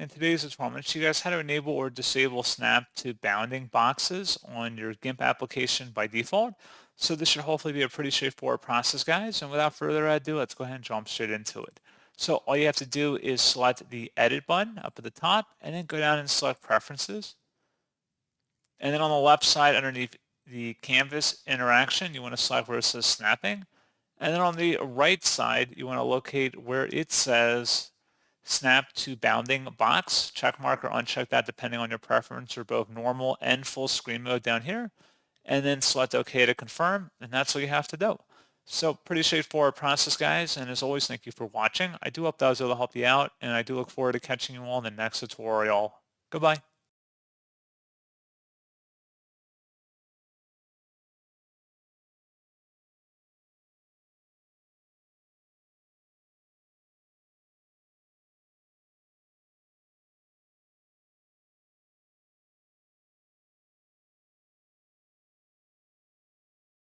In today's tutorial, I'm going to show you guys how to enable or disable snap to bounding boxes on your GIMP application by default. So this should hopefully be a pretty straightforward process, guys. And without further ado, let's go ahead and jump straight into it. So all you have to do is select the Edit button up at the top, and then go down and select Preferences. And then on the left side underneath the canvas interaction, you want to select where it says snapping. And then on the right side, you want to locate where it says snap to bounding box, check mark or uncheck that depending on your preference for both normal and full screen mode down here, and then select OK to confirm, and that's all you have to do. So pretty straightforward process, guys, and as always, thank you for watching. I do hope that was able to help you out, and I do look forward to catching you all in the next tutorial. Goodbye.